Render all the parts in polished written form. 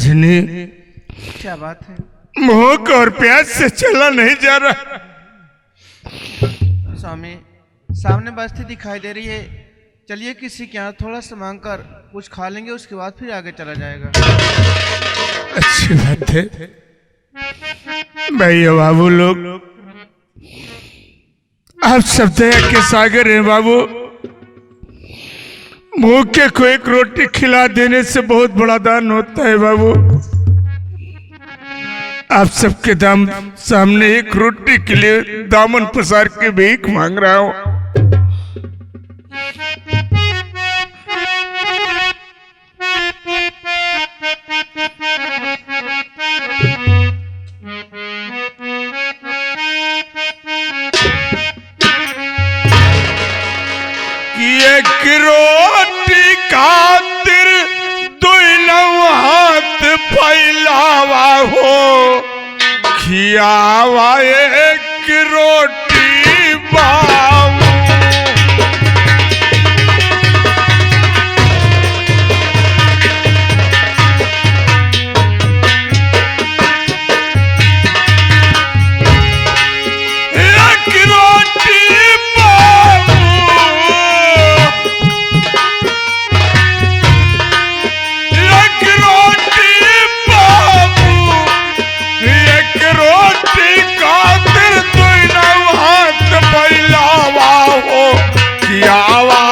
रजनी, क्या बात है? भूख और प्यास से चला नहीं जा रहा। स्वामी, सामने बस्ती दिखाई दे रही है, चलिए किसी के यहाँ थोड़ा सा मांग कर कुछ खा लेंगे, उसके बाद फिर आगे चला जाएगा। अच्छी बात है भैया। बाबू लोग, आप सब दया के सागर हैं बाबू। भूखे को एक रोटी खिला देने से बहुत बड़ा दान होता है बाबू। आप सबके सामने एक रोटी के लिए दामन पसार के भीख मांग रहा हूं। कि एक रोटी खातिर दुई हाथ फैलावा हो, खियावा एक रोटी बाबू। एक रोटी बाबू, एक रोटी बाबू, एक रोटी खातिर दुई हाथ फैलावा हो, खियावा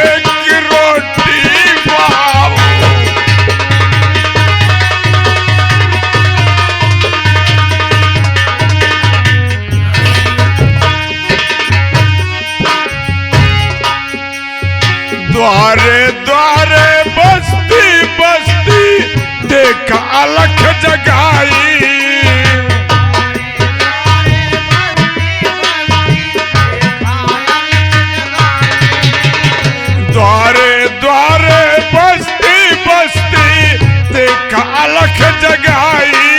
एक रोटी बाबू। द्वारे द्वारे बस्ती बस्ती देखा अलख जगाई। द्वारे द्वारे बस्ती बस्ती देखा अलख जगाई।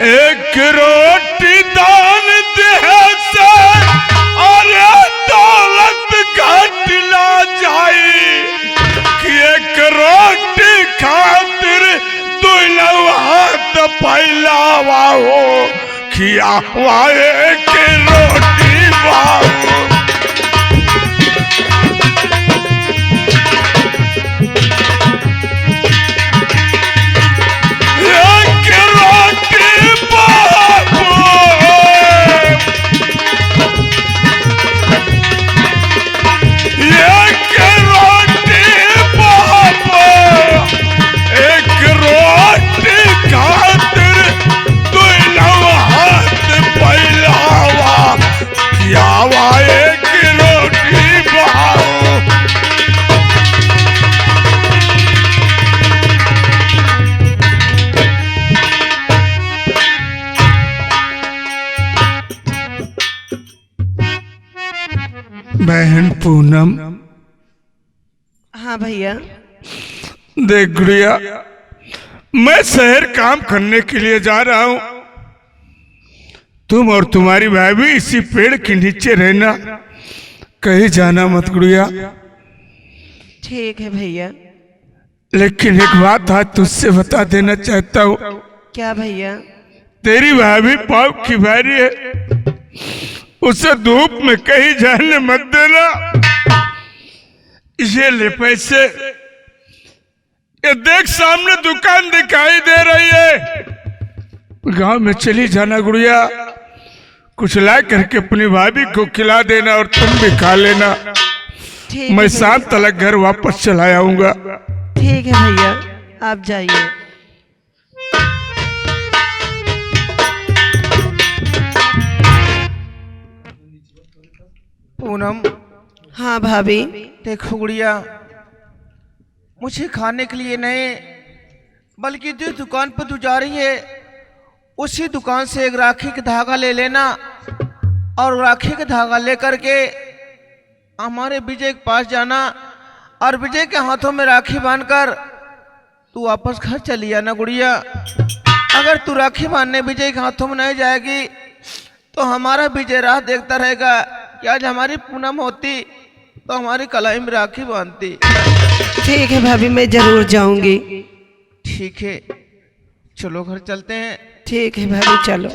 एक रोटी दान दे से और दौलत घट ना जाई, कि एक रोटी खातिर दुई हाथ फैलावा हो, खियावा एक रोटी बाबू। एक रोटी बाबू, एक रोटी बाबू, एक रोटी खातिर दुई हाथ फैलावा, खियावा एक रोटी बाबू। बहन पूनम, हाँ भैया। देख गुड़िया, मैं शहर काम करने के लिए जा रहा हूं। तुम और तुम्हारी भाई भी इसी पेड़ के नीचे रहना, कहीं जाना मत गुड़िया। ठीक है भैया। लेकिन एक बात आज तुझसे बता देना चाहता हूँ। क्या भैया? तेरी भाभी पाव की भारी है, उसे धूप में कहीं जाने मत देना। ये ले पैसे, ये देख सामने दुकान दिखाई दे रही है, गांव में चली जाना गुड़िया। कुछ ला करके अपनी भाभी को खिला देना और तुम भी खा लेना। मैं शाम तक घर वापस चला आऊंगा। ठीक है भैया, आप जाइए। पूनम, हाँ भाभी। देखो गुड़िया, मुझे खाने के लिए नहीं, बल्कि जिस दुकान पर तू जा रही है उसी दुकान से एक राखी का धागा ले लेना, और राखी का धागा लेकर के हमारे विजय के पास जाना, और विजय के हाथों में राखी बांधकर तू वापस घर चली आना गुड़िया। अगर तू राखी बांधने विजय के हाथों में नहीं जाएगी तो हमारा विजय राह देखता रहेगा कि आज हमारी पूनम होती तो हमारी कलाई में राखी बांधती। ठीक है भाभी, मैं जरूर जाऊंगी। ठीक है, चलो घर चलते हैं। ठीक है भाभी, चलो।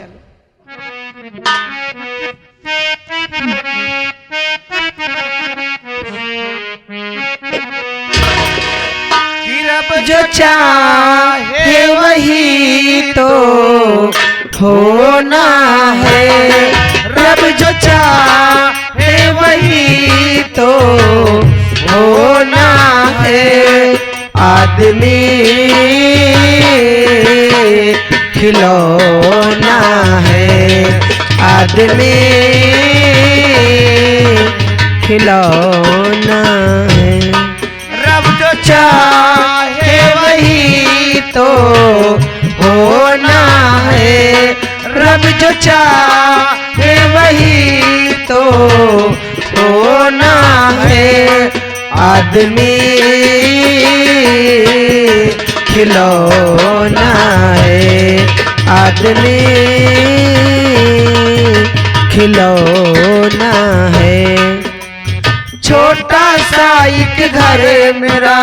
कि रब जो चाहे वही तो होना है, रब जो चाहे वही तो होना है। आदमी खिलौना है, आदमी खिलौना है। रब जो चाहे वही तो होना है, रब जो चाहे वही तो होना है। आदमी खिलौना है, आदमी खिलौना है। छोटा सा एक घर मेरा,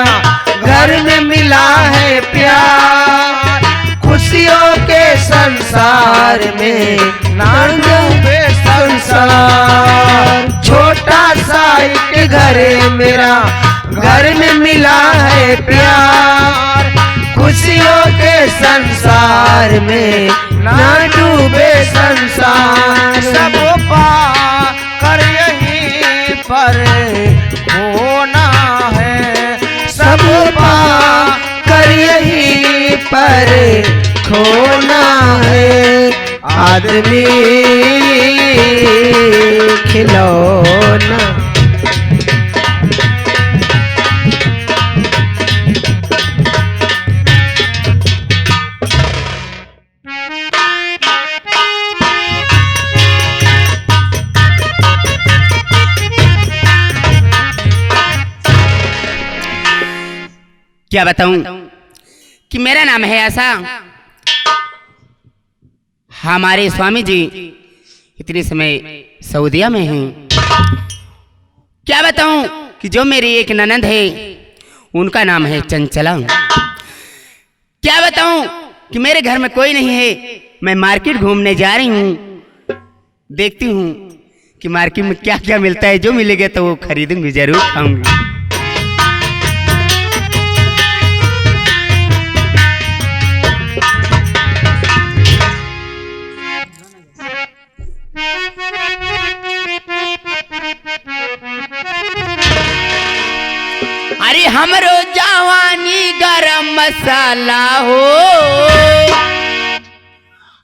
घर में मिला है प्यार। खुशियों के संसार में ना डूबे संसार। छोटा सा एक घर मेरा, घर में मिला है प्यार। खुशियों के संसार में ना डूबे संसार। सब पा कर यहीं पर होना है, सब पा कर यहीं पर खोना है। आदमी खिलौना। क्या बताऊं कि मेरा नाम है ऐसा। हमारे स्वामी जी इतने समय सऊदिया में हैं। क्या बताऊं कि जो मेरी एक ननंद है उनका नाम है चंचला। क्या बताऊं कि मेरे घर में कोई नहीं है। मैं मार्केट घूमने जा रही हूं, देखती हूं कि मार्केट में क्या क्या मिलता है। जो मिलेगा तो वो खरीदूंगी, जरूर खाऊंगी। अरे हमरो जवानी गरम मसाला हो,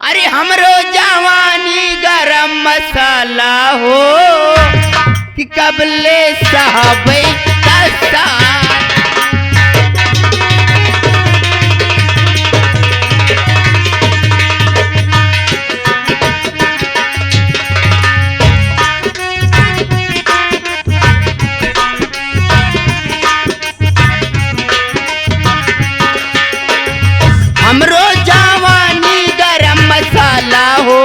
अरे हमरो जवानी गरम मसाला हो कि कबले साहबे का हमरो जवानी गरम मसाला हो,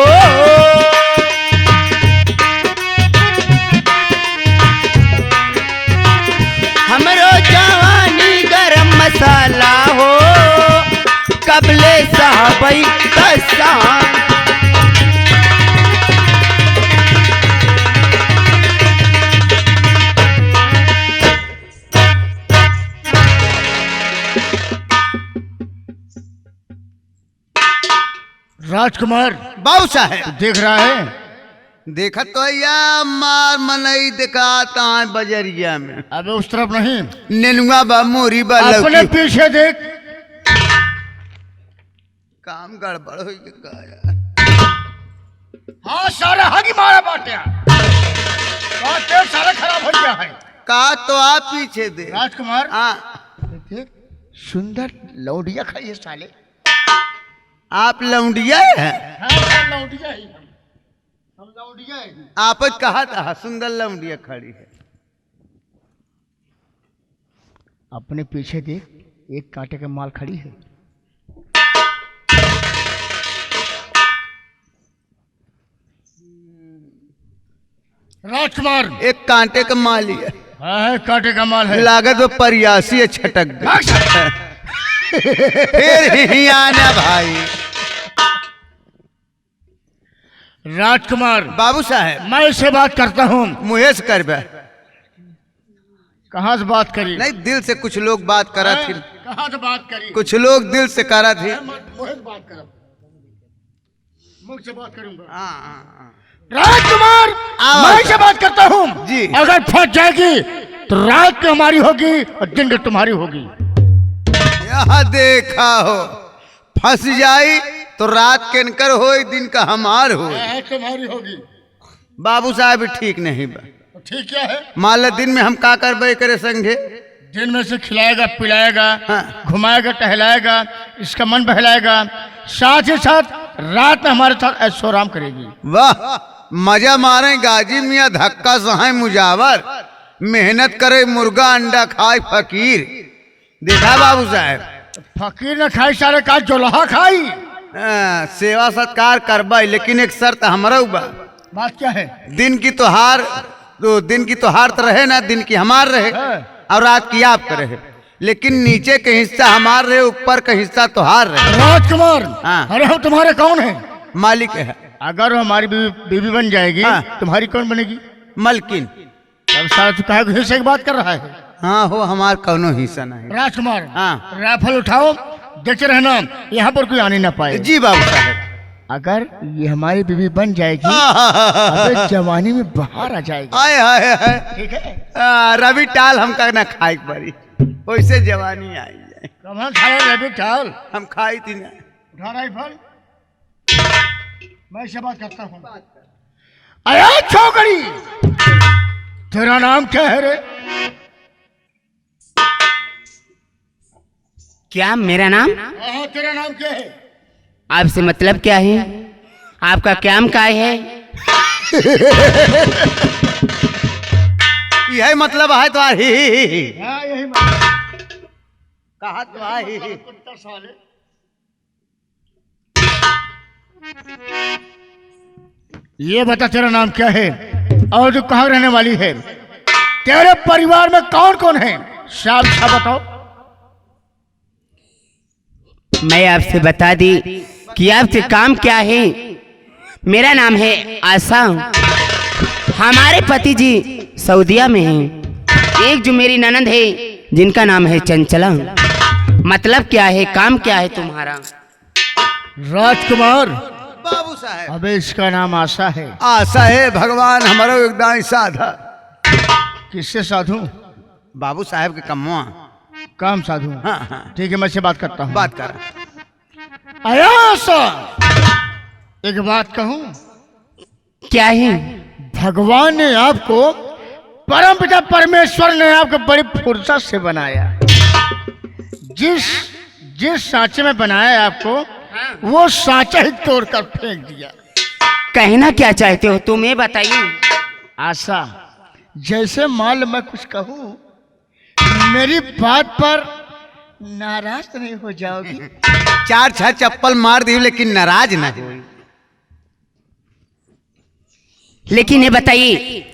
हमरो जवानी गरम मसाला हो कबले साहबई कसा। राजकुमार बाबू साहब देख रहा है? देखा तो या मार मनई दिखाता है बजरिया में। अबे उस तरफ नहीं, नेनुआ बा मोरी बा अपने लौकी। पीछे देख। काम गड़बड़ हो गया। हाँ सारा हगी मारा बाटिया, बाटिया सारा खराब हो गया है। का तो आप पीछे दे राजकुमार हाँ देख, सुंदर लौडिया खाइए साले। आप लौंडिया है। हाँ लौडिया ही हम लौडिया है। आपत कहा था सुंदर लौंडिया खड़ी है। अपने पीछे देख, एक कांटे के माल खड़ी है। राजकुमार एक कांटे का माल है, है कांटे का माल है। लागत वो परियासी छटक गई। फिर ही आना भाई। राजकुमार बाबू साहब मैं इससे बात करता हूँ। मुहे से कर बे। कहाँ से बात करी? नहीं, दिल से कुछ लोग बात करा थी, कहाँ से बात करी? कुछ लोग दिल से करा थी। बात कर, मुझ से बात करूंगा। हाँ। राजकुमार आओ। मैं से बात करता हूँ जी। अगर फंस जाएगी तो रात की हमारी होगी और दिन की तुम्हारी होगी। यहाँ देखा हो, फंस जाई तो रात के इनकर हो, दिन का हमार हो। तुम्हारी होगी। बाबू साहब ठीक नहीं बा। तो ठीक क्या है? मान लो दिन में हम का करबे करे संगे? दिन में से खिलाएगा पिलाएगा, हाँ। घुमाएगा टहलाएगा, इसका मन बहलाएगा, साथ ही साथ रात में हमारे साथ ऐशो आराम करेगी। वाह, मजा मारे गाजी मियाँ, धक्का सहाय मुजावर, मेहनत करे मुर्गा अंडा खाए फकीर। देखा बाबू साहब, फकीर न खाई सारे का जोलहा खाई। सेवा सत्कार करबा, लेकिन एक शर्त हमारा बा। बात क्या है? दिन की त्योहार तो रहे ना, दिन की हमार रहे और रात की आप रहे, लेकिन नीचे के हिस्सा हमार रहे, ऊपर का हिस्सा त्योहार रहे। राजकुमार हाँ। अरे हम तुम्हारे कौन है? मालिक है। अगर वो हमारी बीवी बन जाएगी हाँ। तुम्हारी कौन बनेगी? मलकिन। तब सारा तू कहे हिस्से की बात कर रहा है? हाँ हो, हमार कौनो हिस्सा नहीं। राजकुमार हाँ। राइफल उठाओ, देखते रहना यहाँ पर कोई आने ना पाए। जी बाबू साहब। अगर ये हमारी बीवी बन जाएगी अबे जवानी में बाहर आ जाएगी। आए हाय हाय, ठीक है? रवि टाल हमका ना खाई पड़ी, वैसे जवानी आई जाए। कहाँ खाया रवि टाल? हम खाई थी ना। उठा राइफल, मैं इससे बात करता हूँ। अरे छोकरी, तेरा नाम क्या है रे? क्या मेरा नाम? हाँ, तेरा नाम क्या है? आपसे मतलब क्या है? आपका काम क्या है? यही मतलब है तो हाँ, यही कहा तो आई। कुत्ता साले। ये बता तेरा नाम क्या है और तू कहाँ रहने वाली है? तेरे परिवार में कौन कौन है? साफ साफ बताओ। मैं आपसे बता दी कि आपसे काम क्या है। मेरा नाम है आशा। हमारे पति जी सऊदीया में हैं। एक जो मेरी ननंद है जिनका नाम है चंचला। मतलब क्या है, काम क्या है तुम्हारा? राजकुमार, बाबू साहब अबे इसका नाम आशा है। आशा है भगवान हमारा एकदम साधा। किससे साधु? बाबू साहब के कमवा। काम साधु। हाँ हाँ, ठीक है, मैं से बात करता हूँ। बात कर। आया आशा, एक बात कहूँ? क्या है? भगवान ने आपको, परमपिता परमेश्वर ने आपको बड़ी फुर्सत से बनाया। जिस सांचे में बनाया आपको, वो सांचा ही तोड़कर फेंक दिया। कहना क्या चाहते हो तुम, ये बताइए। आशा, जैसे मान लो मैं कुछ कहूँ, मेरी बात पर नाराज तो नहीं हो जाओगी? 4-6 चप्पल मार दी, लेकिन नाराज न हो। लेकिन ये बताइए,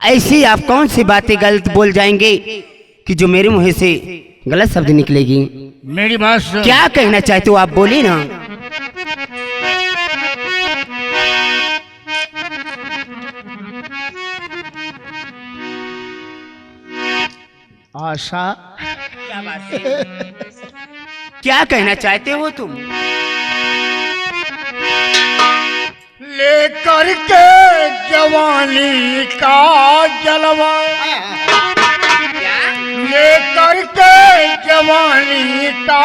ऐसी आप कौन सी बातें गलत बोल जाएंगे कि जो मेरे मुंह से गलत शब्द निकलेगी? मेरी बात सुन। क्या कहना चाहते हो आप, बोलिए ना। आशा, क्या बात है? क्या कहना चाहते हो तुम? लेकर के जवानी का जलवा, लेकर के जवानी का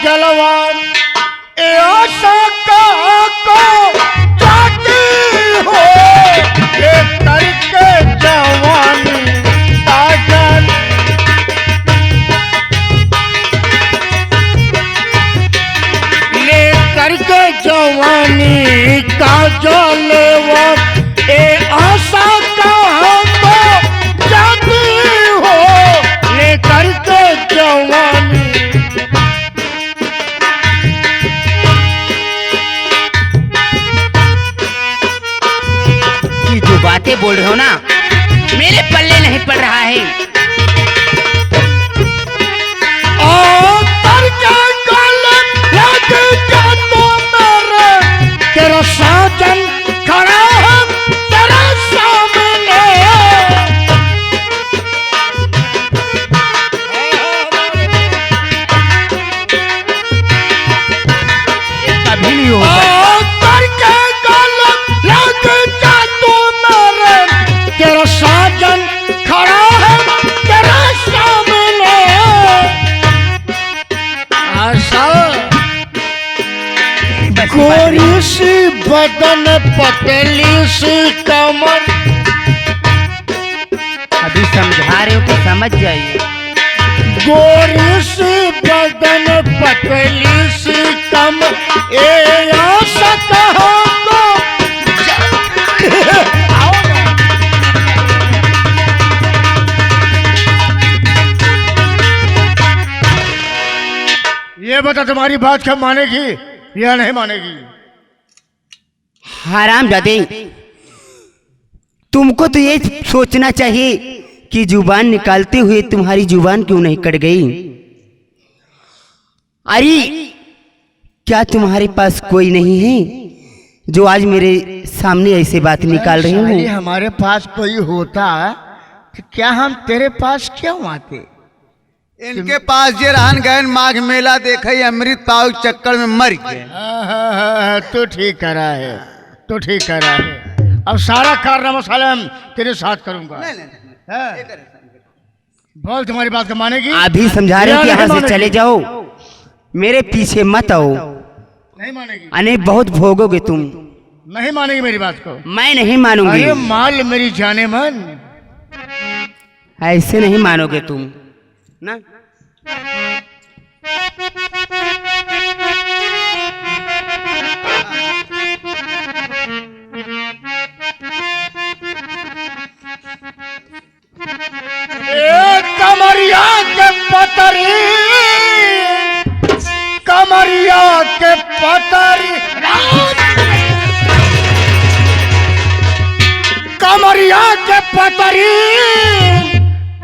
जलवा, ए आशा का को जाती हो, लेकर के जवानी का जलवा, लेकर के जवानी का जलवा, ए आशा का हमको जाती हो, लेकर के जवानी। बोल रहे हो ना, मेरे पल्ले नहीं पड़ रहा है। तेरा साजन खड़ा है तेरा सामने। कभी नहीं होगा। तेरा साजन खड़ा है तेरा सामने। आशा गोरी सी बदन पतली सी कमर। अभी समझा रहे हो कि समझ जाइए। गोरी सी बदन पतली सी कमर। ए आशा कहाँ को ये बता तुम्हारी बात कब मानेगी या नहीं मानेगी? हरामजादे, तुमको तो ये सोचना चाहिए कि जुबान निकालते हुए तुम्हारी जुबान क्यों नहीं कट गई। अरे क्या तुम्हारे पास कोई नहीं है जो आज मेरे सामने ऐसे बात निकाल रहे साली, हो? हमारे पास कोई होता तो क्या हम तेरे पास क्यों आते? इनके पास जे रहन गए माघ मेला देखे अमृत पाव के चक्कर में मर गए। तू ठीक करा है, तू ठीक करा है। अब सारा कारनामा साला हम तेरे साथ करूंगा। हाँ। बोल तुम्हारी बात को मानेगी? अभी समझा रहे हो कि यहाँ से चले जाओ, मेरे पीछे मत आओ। नहीं मानेगी? अने बहुत भोगोगे तुम। नहीं मानेगी मेरी बात को? मैं नहीं मानूंगी। अरे माल मेरी जाने मन। ऐसे नहीं मानोगे तुम ना। कमरिया के पतरी, कमरिया के पतरी, कमरिया के पतरी,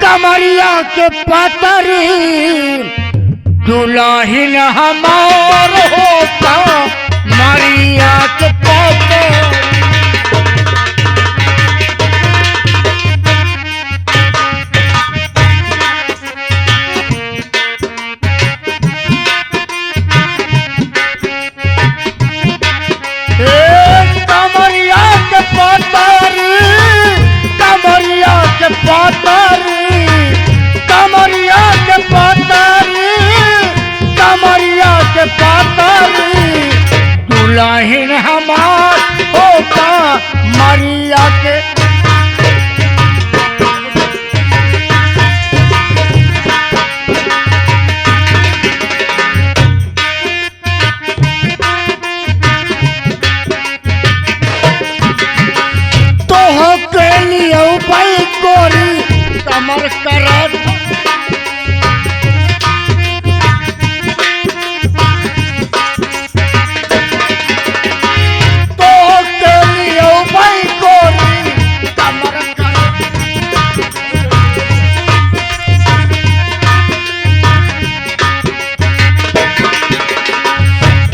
कमरिया के पतरी। दुल्हन हमार होता मरिया के पतरी। कमरिया के पतरी, कमरिया के पतरी, कमरिया के पतरी, कमरिया के पतरी। दुल्हन हमार होता मरिया के। कमर करत तो के लिए भाई गोरी कमर करत।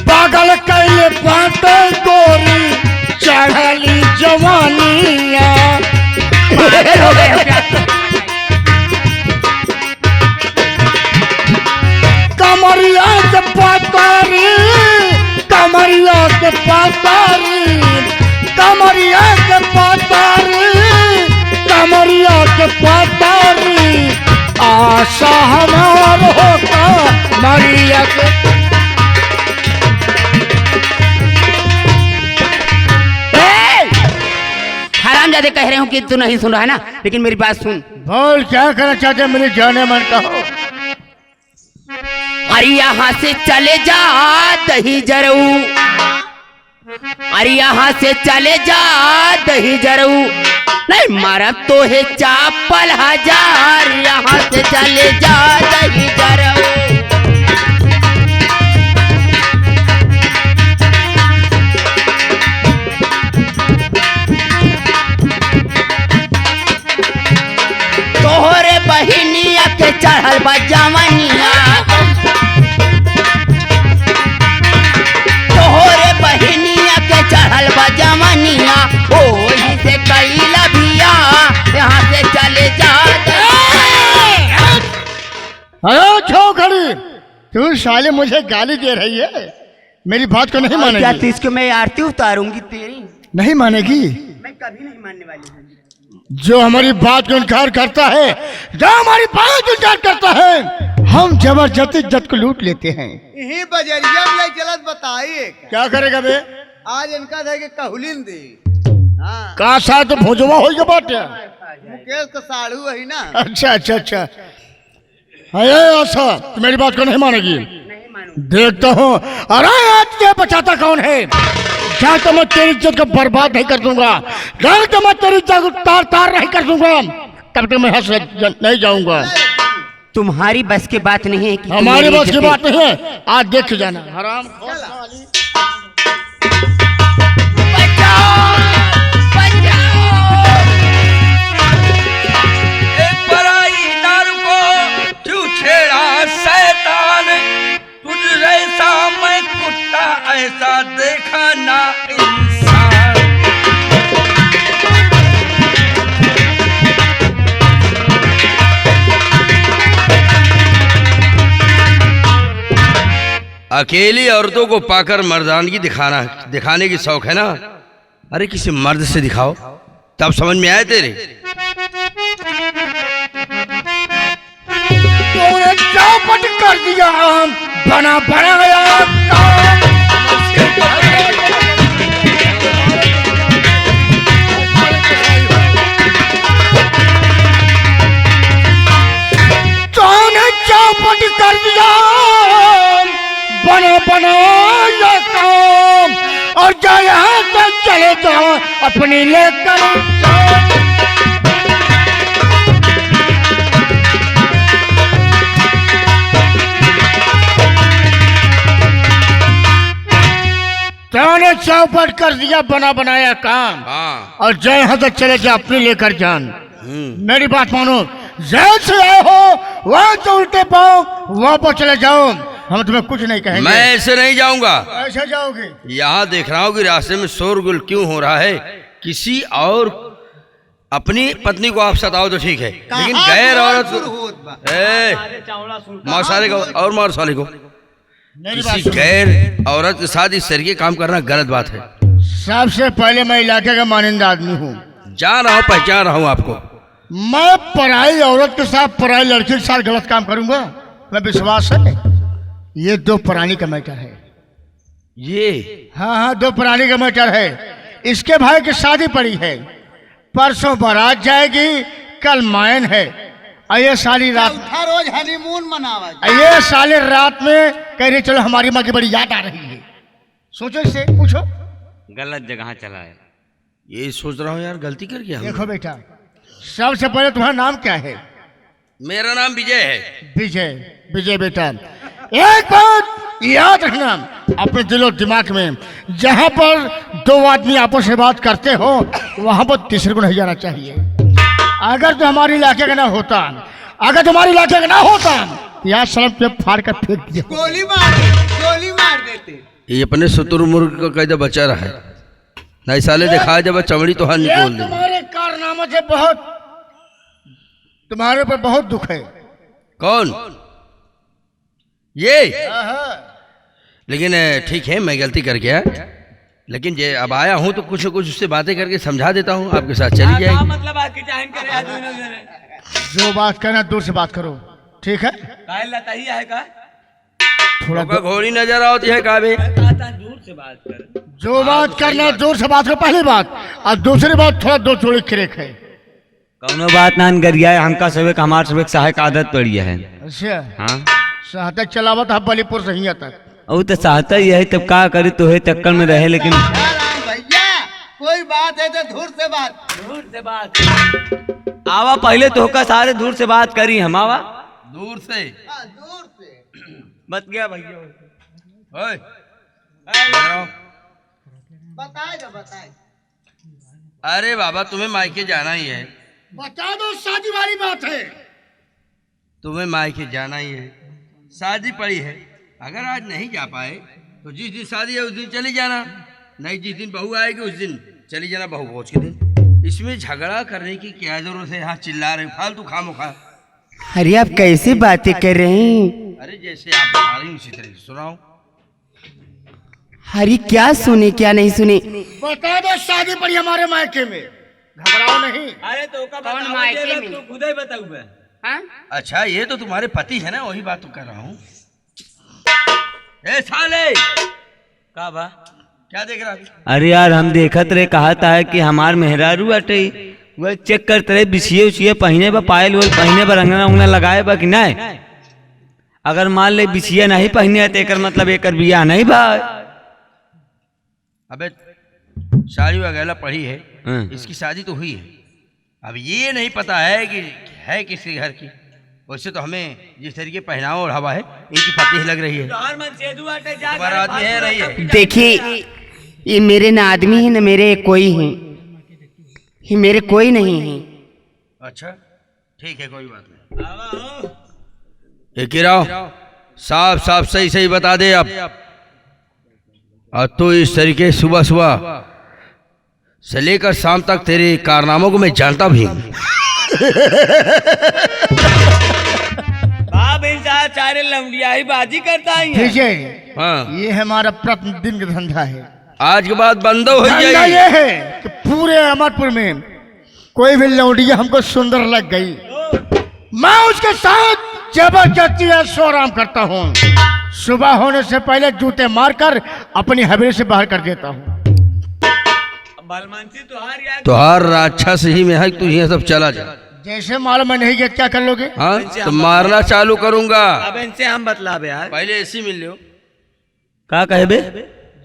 पागल कैले बाटे गोरी चढ़ली जवानिया। कमरिया के पतरी, कमरिया के पतरी, कमरिया के पतरी, कमरिया के पतरी। आशा हमार होता मरिया के। हरामजादे कह रहे हो कि तू नहीं सुन रहा है ना, लेकिन मेरी बात सुन। बोल क्या करना चाहते मेरे जाने मन का हो? अरे यहाँ से चले जा दही जरू, अरे यहाँ से चले जा दही जरू, नहीं मारा तो है चापल हजार। यहाँ से चले जा दही जरू। चढ़ल बा जवानिया तोहरे बहनिया के चढ़ल बा जवानिया ओही से कैला भिया यहाँ से चले जा अरे छो खड़ी, तू साले मुझे गाली दे रही है, मेरी बात को नहीं क्या मानेगी? इसको मैं आरती उतारूंगी तेरी? नहीं मानेगी? मैं कभी नहीं मानने वाली हूँ। जो हमारी बात को इनकार करता है, जो हमारी बात को इनकार करता है, हम जबरदस्ती इज्जत को लूट लेते हैं। यही बजरिया में चलत बताइए क्या करेगा बे? आज इनका थे कहलिन दी। हाँ, का सा तो भोजवा हो गया बात है। मुकेश का साड़ू वही ना। अच्छा अच्छा अच्छा, अरे ऐसा तो मेरी बात को नहीं मानेगी? देखता हूँ। अरे आज ये बचाता कौन है? क्या तो मैं तेरी इज्जत को बर्बाद नहीं कर दूंगा, क्या तो मैं तेरी इज्जत को तार तार नहीं कर दूंगा, तब तक मैं हंस नहीं जाऊंगा। तुम्हारी बस की बात नहीं है कि तुम हमारी मेरी बस की इज्जत- बात नहीं है, आज देख के जाना। हराम पराई नर को तू छेड़ा शैतान, तुझ जैसा मैं कुत्ता ऐसा देखा ना इंसान। अकेली औरतों को पाकर मर्दानगी दिखाने की शौक है ना? अरे किसी मर्द से दिखाओ तब समझ में आए तेरे। तूने चौपट कर दिया, बना बनाया तूने चौपट कर दिया, बना बनाया काम, और जो यहाँ से चले जाओ अपनी लेकर जाओ। तूने चौपट कर दिया, बना बनाया काम, हाँ। और जय यहाँ तक चले जा अपनी लेकर जान। मेरी बात मानो, जैसे आए हो वहाँ तो उल्टे पाओ वापस चले जाओ, हम तुम्हें कुछ नहीं कहेंगे। मैं ऐसे नहीं जाऊंगा। ऐसे जाओगे? यहाँ देख रहा हूँ कि रास्ते में शोरगुल क्यों हो रहा है। किसी और अपनी पत्नी को आप सताओ तो ठीक है, लेकिन गैर औरत मार साले को और मार साले को, मेरी बात किसी सुनो। गैर औरत के साथ इस तरह के काम करना गलत बात है। सबसे पहले मैं इलाके का मानिंदा आदमी हूँ, जान रहा हूँ, पहचान रहा हूँ आपको। मैं पराई औरत के साथ, पराई लड़की के साथ गलत काम करूंगा? मैं विश्वास है, ये दो प्राणी का मैटर है। ये हाँ हाँ, दो प्राणी का मैटर है। इसके भाई की शादी पड़ी है, परसों बारात जाएगी, कल मायन है, और ये साली रात, रोज हनीमून मनावा। ये साले रात में कह रही चलो हमारी माँ की बड़ी याद आ रही है। सोचो, इससे पूछो। गलत जगह चला है। ये सोच रहा हूँ यार, गलती कर गया। देखो बेटा, सबसे पहले तुम्हारा नाम क्या है? मेरा नाम विजय है। विजय। विजय बेटा, एक बात याद रखना अपने दिलो दिमाग में, जहां पर दो आदमी आपस में बात करते हो वहां पर तीसरे को नहीं जाना चाहिए। अगर तो हमारे इलाके का ना होता, अगर तुम्हारे इलाके का ना होता, यार सड़क पे फाड़ कर फेंक दिया। गोली मार देते। ये अपने शत्रु मुर्ग का कैदा बचा रहा है। नहीं साले दिखाया जब चमड़ी तो हाथ ये निकोल दे। तुम्हारे कारनामे से बहुत, तुम्हारे ऊपर बहुत दुख है। कौन? ये? लेकिन ठीक है, मैं गलती कर गया, लेकिन ये अब आया हूँ तो कुछ न कुछ उससे बातें करके समझा देता हूँ, आपके साथ चली जाएगी। मतलब आपकी जान करे जो बात करना दूर से बात करो, ठीक है? ही है का थोड़ा आपका घोड़ी नजर आती है काबे। दूर से बात कर। जो बात करना दूर से बात करो, पहली बात, और दूसरी बात थोड़ा दो चोड़ी क्रेक है। कौनो बात नान गरिया है, हमका सबक हमार सबक सहायक आदत पड़ी है। अच्छा, हाँ, सहतक चलावत है बलीपुर से हियां तक। वो तो चाहता ही है, तब का करे तो है चक्कर में रहे, लेकिन भैया कोई बात है तो दूर से बात। आवा पहले तो होकर सारे दूर से बात करी हम। आवा दूर से बच गया भैया। ओए, इधर आओ। बताए। अरे बाबा, तुम्हें मायके जाना ही है। बता दो, शादी वाली बात है। तुम्हें मायके जाना ही है, शादी पड़ी है। अगर आज नहीं जा पाए तो जिस दिन शादी है उस दिन चली जाना, नहीं जिस दिन बहू आएगी उस दिन चली जाना, बहू पहुँच के दिन। इसमें झगड़ा करने की क्या जरूरत है? यहाँ चिल्ला रहे फालतू खामोखा। अरे आप कैसी बातें कर रहे हैं? अरे जैसे आप बता रही उसी तरह से सुनाओ। अरे क्या सुने क्या नहीं सुने? बता दो, शादी पड़ी हमारे मायके में, घबराओ नहीं। अरे तो कौन मायके में? तू खुद ही बताऊ बे। हाँ? अच्छा ये तो तुम्हारे पति है ना, वही बात तो कर रहा हूँ। ए साले का बा? क्या देख रहा? अरे यार हम देखत रहे, कहा था कि हमार मेहरारू अटे वह चेक करते रहे बिछिए उछिए पहने बा, पायल वोल पहने बा, रंगना उंगना लगाए बा कि नहीं। अगर मान ले बिछिया नहीं पहने तो एकर मतलब एकर बियाह नहीं बा। अबे साड़ी वगैरह पड़ी है, हाँ। इसकी शादी तो हुई है। अब ये नहीं पता है कि है किसी घर की। वैसे तो हमें जिस तरीके पहनावा और हवा है इनकी फतेह लग रही है। तुम्हारा आदमी है रही है। देखिए ये मेरे ना आदमी है ना मेरे कोई है, ये मेरे कोई नहीं है। अच्छा ठीक है, कोई बात नहीं। ये गिराओ, साफ साफ सही सही बता दे अब। और तो इस तरीके सुबह सुबह से लेकर शाम तक तेरे कारनामों को मैं जानता भी हूँ। चारे लमड़िया ही बाजी करता है। विजय, हाँ ये हमारा प्रतिदिन का धंधा है। आज के बाद बंद हो धंधा जाएगी। ये है कि पूरे अमरपुर में कोई भी लौंडिया हमको सुंदर लग गई, मैं उसके साथ जबरदस्ती ऐशो आराम करता हूँ। सुबह होने से पहले जूते मारकर अपनी हवेली से बाहर कर देता हूँ। तुहार राक्षस ही में है, तू ये सब चला जा। जैसे मालूम है नहीं गया क्या कर लोगे? हाँ तो मारना चालू करूंगा। अब इनसे हम बतला बे यार। पहले ऐसी मिल लियो। का कहे बे?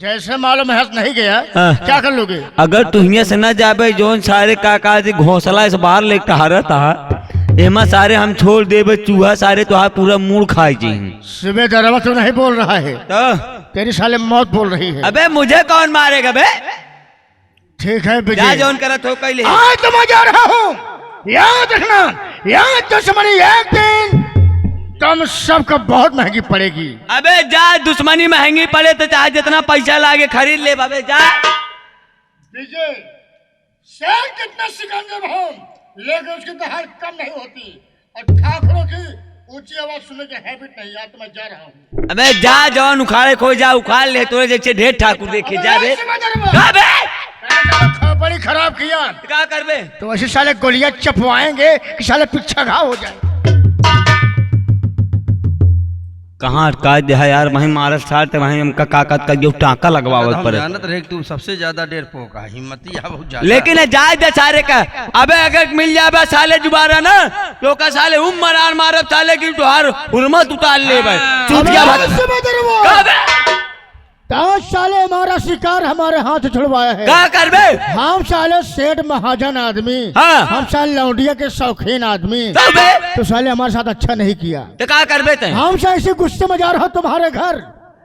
जैसे मालूम है नहीं गया हाँ। क्या कर लोगे? अगर तुहिया से न जाबे जोन सारे काका जी घोंसला इस बाहर ले टहरता एमा सारे हम छोड़ देबे, चूहा सारे तुहार पूरा मूड खाई जी। सुबह दरवा तो नहीं बोल रहा है, तो तेरी साले मौत बोल रही है। अबे मुझे कौन मारेगा बे? ठीक है जा विजय, जोन करत हो कैले। आज तो मैं जा रहा हूँ, याद रखना। याद दुश्मनी एक दिन तुम सबको बहुत महंगी पड़ेगी। अबे जा, दुश्मनी महंगी पड़े तो चाहे जितना पैसा लागे खरीद ले बाबे जा। विजय, शेर कितना सिकंदर हो लेकिन उसकी दहाड़ कम नहीं होती, और ठाकुरों की ऊंची आवाज सुनने की हैबिट नहीं। याद तो मैं जा रहा हूँ। अबे जा जौन उखाड़े खो जा उखाड़ ले, तोरे जैसे ढेर ठाकुर देखे जा बे। जा बे। बड़ी खराब किया। क्या करबे? तो ऐसे साले गोलियां चपवाएंगे कि साले पीछा घाव हो जाए। कहाँ अटका दिया यार, वहीं मारस था वहीं हमका काकत का जो टाका लगवावत हम पड़े। जानत रहे कि तू सबसे ज्यादा डेर पोका हिम्मती है बहुत ज्यादा। लेकिन जाए दे सारे का। अबे अगर मिल जाए साले जुबारा ना तो का साले मरार मारब साले की तुहार हुर्मत उतार ले भाई। चूतिया साले हमारा शिकार हमारे हाथ से छुड़वाया है। क्या करबे? हम साले सेठ महाजन आदमी, हाँ। हम साले लौंडिया के शौकीन आदमी, तो बे तो साले हमारे साथ अच्छा नहीं किया। तो क्या करबे ते? हम शायद इसी गुस्से में जा रहा हूँ तुम्हारे घर,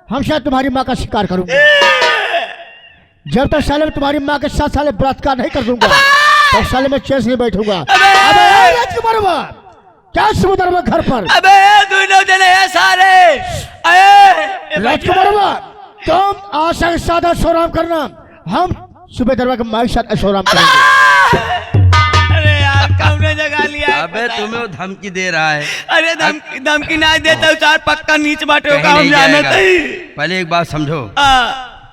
हम शायद तुम्हारी माँ का शिकार करूंगा। जब तक साले मैं तुम्हारी माँ के साथ साले बलात्कार नहीं कर दूंगा तब साले मैं चेस नहीं बैठूंगा। अबे राजकुमारवा, क्या समुद्र में घर पर? अबे दोनों जने है सारे। राजकुमारवा, तुम आशा के साथ ऐशोराम करना, हम सुबह दरबार के माइक साथ ऐशोराम करेंगे। अरे यार कौने जगह लिया? अबे तुम्हें वो धमकी दे रहा है। अरे धमकी ना देता चार पक्का नीच बाटे कहीं का हम नहीं जाना जाएगा। पहले एक बात समझो,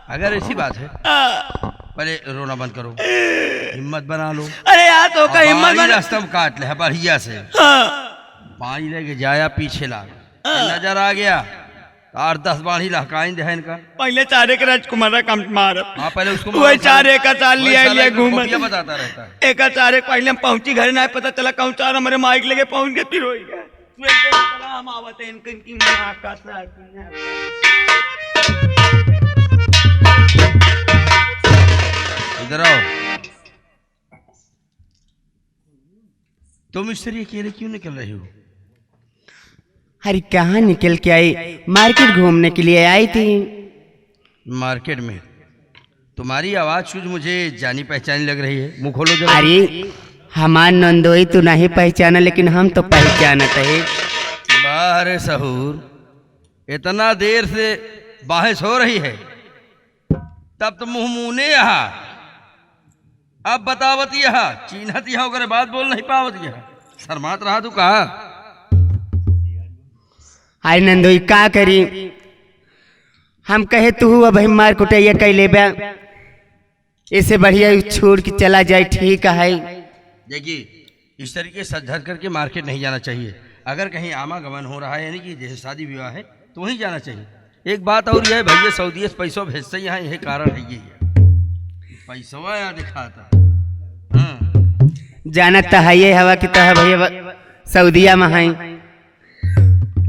अगर ऐसी बात है पहले रोना बंद करो, हिम्मत बना लो। अरे यार तो का हिम्मत बाड़ी बना। रास्ता में काट ले बढ़िया से, हाँ। पानी लेके जाया पीछे ला, नजर आ गया 8-10 बाढ़ी लहकाइन दे इनका। पहले चारे के राजकुमार कम मार। हाँ पहले उसको वही चारे का चाल लिया लिया घूम बताता रहता है। एक चारे पहले हम पहुंची घर ना पता चला कौन चार हमारे माइक लेके पहुंच गए फिर हो गया। हम आवते इनकी इधर आओ। तुम इस तरह अकेले क्यों निकल रही हो? अरे कहाँ निकल के आई, मार्केट घूमने के लिए आई थी। मार्केट में? तुम्हारी आवाज कुछ मुझे जानी पहचानी लग रही है, मुंह खोलो जरा। अरे हमार नंदोई तो नहीं पहचाना लेकिन हम तो पहचानत है। अरे सहूर, इतना देर से बहस हो रही है, तब तो मुंह मुने यहाँ। अब बतावत यहाँ चिन्हत यहाँ ओकरे बात बोल नहीं पावत यहाँ, शर्मात रहा तू कहा। अरे नंदोई का करी, हम कहे तू अब मार कुटैया कैले बा, इससे बढ़िया छोड़ के चला जाए, ठीक है। देखिए, इस तरीके सज धज करके मार्केट नहीं जाना चाहिए। अगर कहीं आवागमन हो रहा है, यानी कि जैसे शादी विवाह है, तो वहीं जाना चाहिए। एक बात और यह है भैया, सऊदी से पैसों भेजते यहाँ, यही कारण है, ये पैसवा यहाँ दिखाता। जाना तो है ये हवा की तह भैया सऊदिया में है,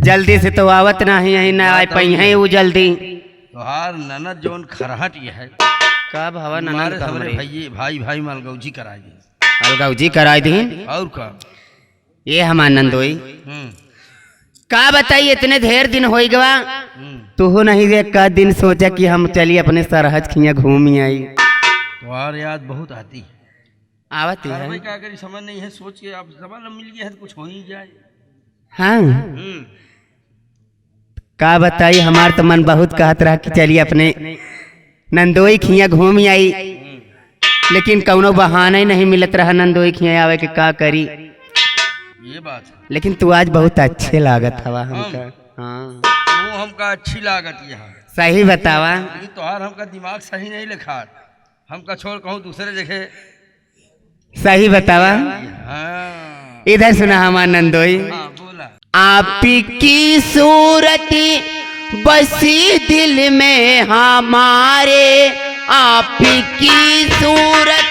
जल्दी से तो आवत नहीं है, ना आ पाई है वो जल्दी। तोहार ननद जोन खरहट ये है, कब हवा ननद हमारे का हमरे हमरे भाई भाई मालगौजी कराई दी। अलगाव जी कराई दी। और का ये हमार नंदोई का बताइए, इतने ढेर दिन हो गवा, तू नहीं देख का दिन सोचा कि हम चलिए अपने सरहज खिया घूम आई। तोहार याद बहुत आती है, आवत है। भाई क्या करी समझ नहीं है, सोच के अब जमाना मिल गया है तो कुछ हो ही जाए। हाँ का बताई, हमार तो मन बहुत कहत रहा कि चलिए अपने नंदोई खिया घूम आई, लेकिन कौनो बहाना ही नहीं मिलत रहा नंदोई खिया आवे के, का करी। ये बात है, लेकिन तू आज बहुत अच्छे लागत हवा हमका। हाँ वो हमका अच्छी लागत यहाँ, सही बतावा। लेकिन तोहार हमका दिमाग सही नहीं लिखा, हमका छोड़ कहूँ दूसरे जगह। सही बतावा। हाँ इधर सुना हमार नंदोई, हाँ बोला। आपकी सूरत बसी दिल में हमारे, आपकी सूरत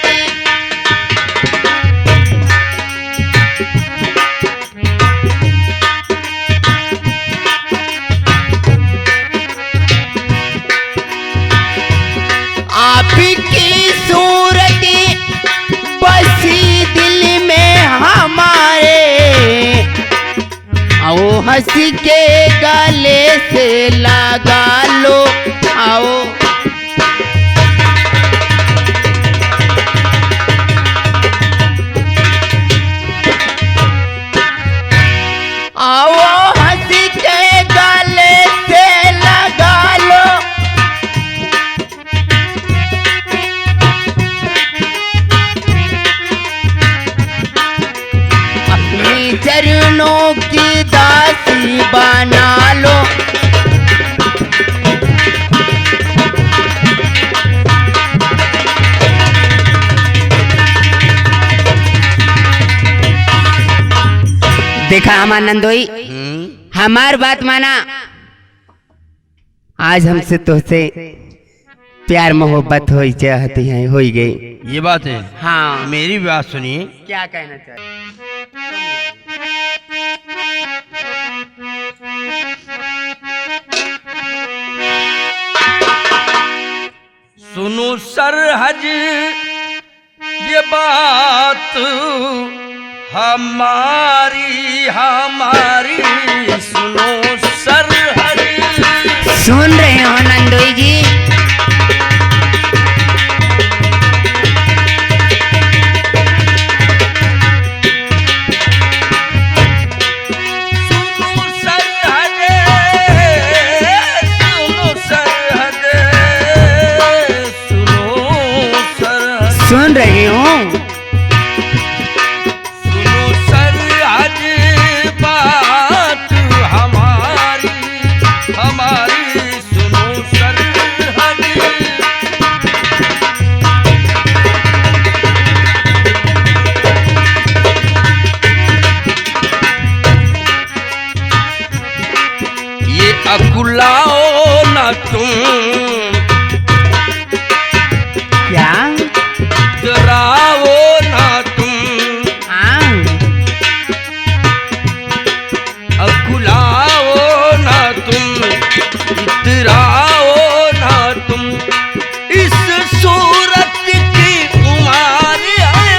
आपकी सूरत बसी दिल में हमारे, आओ हंस के गले से लगा लो, आओ आओ हंस के गले से लगा लो, अपने चरणों की दासी बना लो। देखा हमार नंदोई, हमार बात माना, आज हमसे तुझसे प्यार मोहब्बत हो चाहती है, हो गई। ये बात है। हाँ मेरी भी बात सुनिए। क्या कहना चाहिए। सुनो सरहज ये बात हमारी हमारी, सुनो सरहज। सुन रहे हो नंदोई जी, सुनो सरहज, सुनो सरहज, सुनो सरहज। सुन रहे हो। सुनो सरहज बात हमारी हमारी, सुनो सरहज। ये अकुलाओ न तुम, क्या डराओ ना तुम, हाँ अकुलाओ ना तुम, इतराओ ना तुम। इस सूरत की उमारी है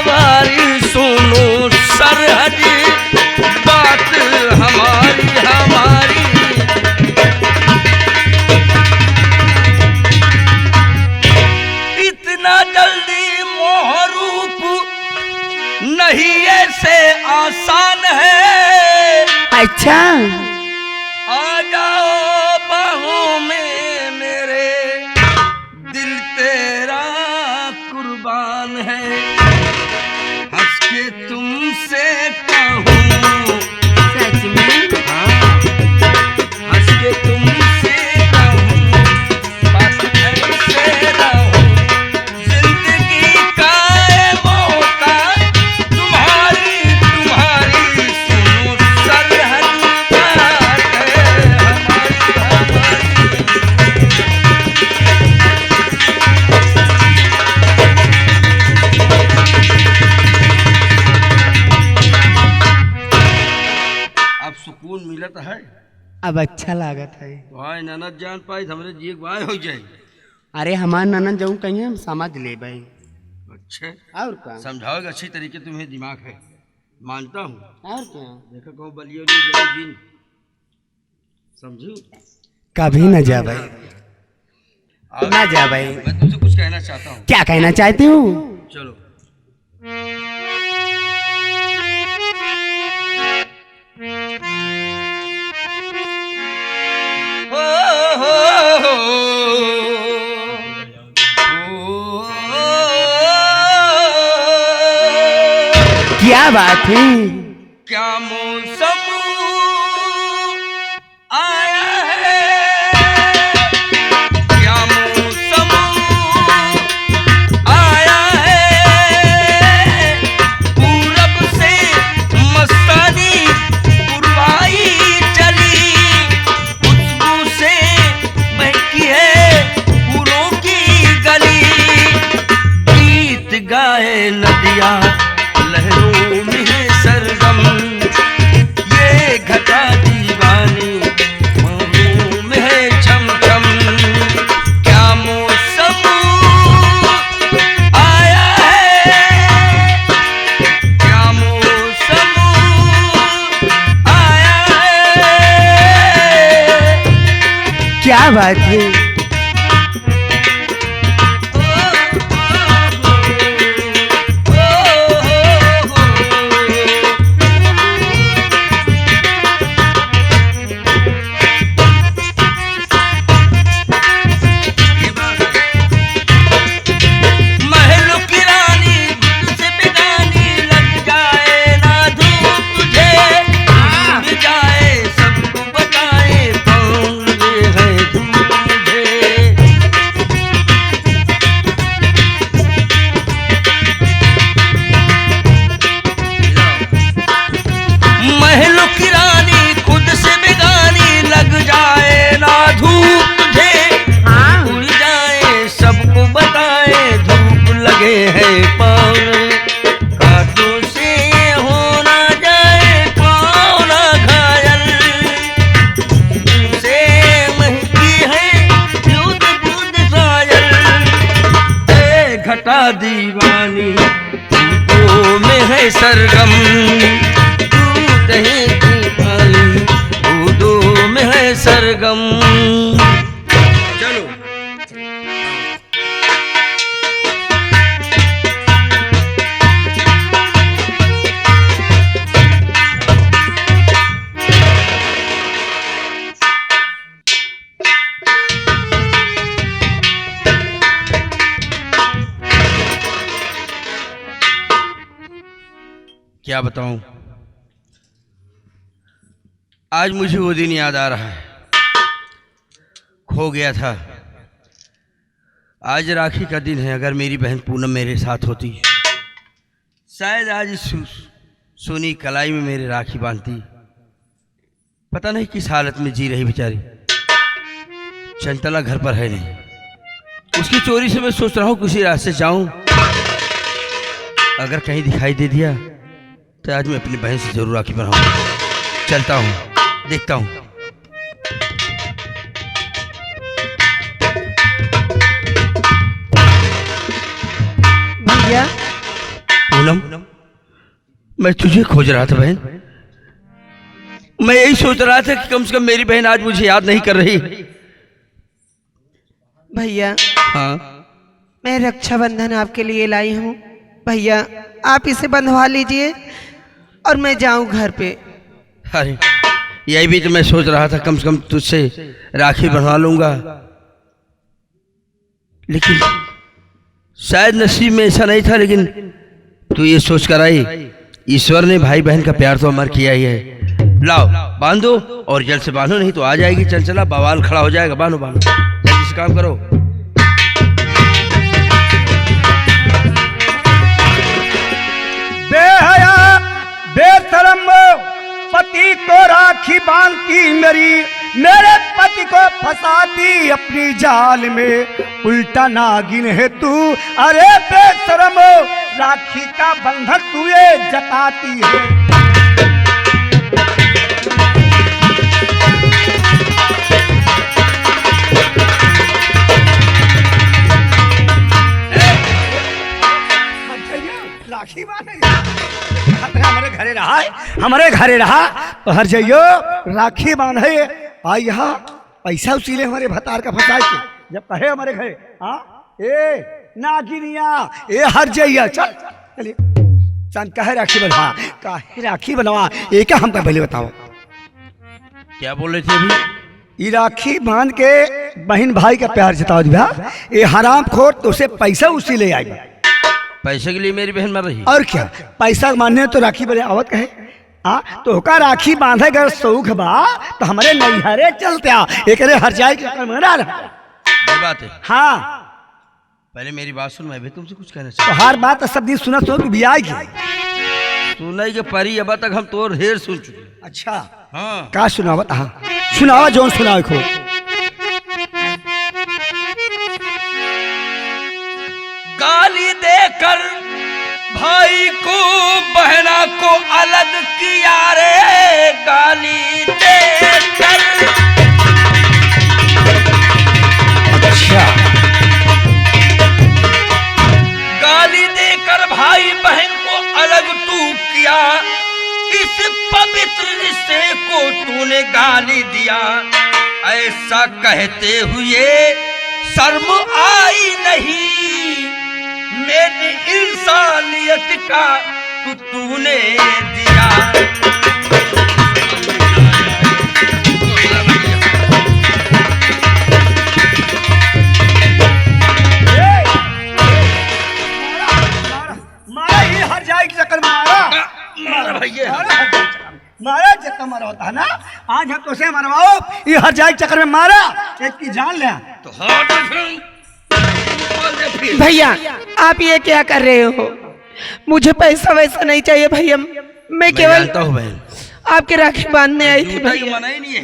वारी, सुनो सरहज बात हमारी हमारी। अच्छा, आ जाओ बाहों में मेरे, दिल तेरा कुर्बान है, हंस के तुमसे कहूँ, सच में हंस के तुमसे कहूँ, बस ऐसे रहो, जिंदगी का ये मौका, तुम्हारी तुम्हारी सुनो सरहद बात है हमारी। अब सुकून मिलत है, अब अच्छा लागत है। भाई ननद जान पाई हमरे जी भाई हो जाए। अरे हमार ननद जाऊँ कहीं हम समझ ले भाई। अच्छा, और क्या, समझाओगे अच्छी तरीके, तुम्हें दिमाग है, मानता हूँ। और क्या, देखो कहो बलियो नहीं जाओ जिन, समझू। कभी न जा भाई, और ना जा भाई। मैं तुमसे कुछ कहना चाहता हूँ। क्या कहना चाहती हूँ? चलो। क्या बात है? क्या मौसम आया है, क्या मौसम आया है, पूरब से मस्तानी पुरवाई चली, खुशबू से महकी है फूलों की गली, गीत गाए नदियाँ लहरों में है सरगम, ये घटा दीवानी बाहों में है छम छम, क्या मौसम आया है, क्या मौसम आया है। क्या बात है? महलों की रानी तुझसे बेगानी, लग जाए ना धूप तुझे, मिल जाए सबको बताए कौन ये है धूप मुझे। महलों की रानी खुद से बेगानी, लग जाए ना धूप तुझे, उड़ जाए सबको बताए धूप लगे है पाँव, कांटों से हो ना जाए पाँव ना घायल, से महकी है दूध दूध सायल, ए घटा दीवानी फूलों में है सरगम, तू कहीं दीवानी फूलों में है सरगम। चलो। क्या बताऊं, आज मुझे वो दिन याद आ रहा है, खो गया था। आज राखी का दिन है, अगर मेरी बहन पूनम मेरे साथ होती, शायद आज इस सोनी कलाई में मेरे राखी बांधती। पता नहीं किस हालत में जी रही बेचारी, चंचला घर पर है नहीं, उसकी चोरी से मैं सोच रहा हूँ किसी रास्ते जाऊं, अगर कहीं दिखाई दे दिया तो आज मैं अपनी बहन से जरूर राखी बंधाऊंगा। चलता हूँ, देखता हूँ। भैया, पूनम, मैं तुझे खोज रहा था बहन, मैं यही सोच रहा था कि कम से कम मेरी बहन आज मुझे याद नहीं कर रही। भैया, हाँ, मैं रक्षाबंधन आपके लिए लाई हूँ। भैया, आप इसे बंधवा लीजिए और मैं जाऊँ घर पे। अरे यही भी तो मैं सोच रहा था, कम से कम तुझसे राखी बनवा लूंगा, लेकिन शायद नसीब में ऐसा नहीं था। लेकिन तू ये सोच कर आई, ईश्वर ने भाई बहन का प्यार तो अमर किया ही है। लाओ बांधो, और जल्द से बांधो, नहीं तो आ जाएगी चंचला, बवाल खड़ा हो जाएगा। बांधो बांधो, जल्दी से काम करो। बेहया बेशरम पति को राखी बांधती मेरे पति को फंसाती अपनी जाल में, उल्टा नागिन है तू। अरे बेशरम राखी का बंधन तू ये जताती है। राखी हमारे घरे रहा तो हर जाइयो राखी बांधे आ यहाँ पैसा उसीले हमारे भतार का फंसा के जब कहे हमारे घरे हाँ ए नागिनिया ए हर जाइया चल चलिए चंद कहे राखी बनवा, काहे राखी बनवा एक हमको पहले बताओ क्या बोल रहे थे अभी? ये राखी बांध के बहन भाई का प्यार जताओ दिया, ये हराम खोर तो उसे पैसा उसी ले आएगा। पैसे के लिए मेरी बहन मर रही? और क्या पैसा मानने तो राखी बने आवत कहे हाँ तो का राखी बांधे अगर शौक बा तो हमारे नैहरे चलते आ एक हर जाए बात है। हाँ पहले मेरी बात सुन, मैं भी तुमसे कुछ कहना तो चाहता हर बात सब दिन सुना तो भी आएगी। सुनाई के परी अब तक हम तो ढेर सुन चुके। अच्छा हाँ का सुनावत हाँ सुनावा जो सुनाओ खो। गाली देकर भाई को बहना को अलग किया रे, गाली देकर। अच्छा गाली देकर भाई बहन को अलग तू किया, इस पवित्र रिश्ते को तूने गाली दिया। ऐसा कहते हुए शर्म आई नहीं, मेरी इंसानियत का तूने दिया। मारा ही हर जाए की चक्कर मारा भैया, मारा जितना मारा होता है ना आज हम तुझसे मरवाओ ये हर जाए चक्कर में मारा एक की जान ले तो हाँ भैया आप ये क्या कर रहे हो? मुझे पैसा वैसा नहीं चाहिए भैया, मैं केवल जानता हूँ बहन, आपके राखी बांधने आई थी झूठा ही भैया। मना ही नहीं है।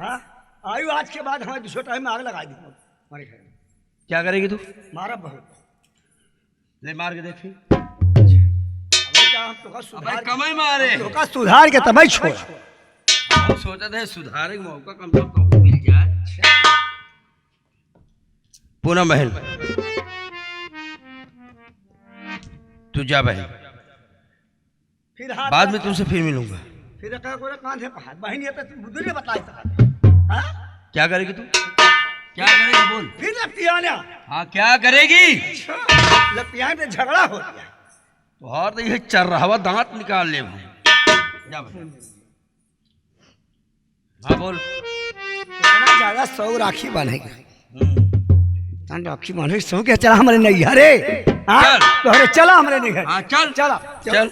हाँ आयु आज के बाद हमें दूसरे टाइम में आग लगा दी हमारे घर में। क्या करेगी तू? मारा बहुत ले मार के देखी। सुधार कमाई मारे सुधार के तब छोड़ सोचा था सुधारे का मौका कम से कम मिल जाए। पूनम बहन तू जा बहन, फिर हाथ बाद में तुमसे फिर मिलूंगा। फिर कान है बहन ये तो बुद्धि ने बताया। हाँ क्या करेगी तू? क्या करेगी बोल? फिर लपटियाना हाँ क्या करेगी? लपटिया में झगड़ा हो गया तो हार तो ये चल रहा हुआ दांत निकाल ले जा बहन। हाँ बोल। इतना ज्यादा 100 राखी बनेगी राखी बने 100 के चला हमारे नहीं हरे हाँ तो चला हमारे नहीं हाँ चल चला चल।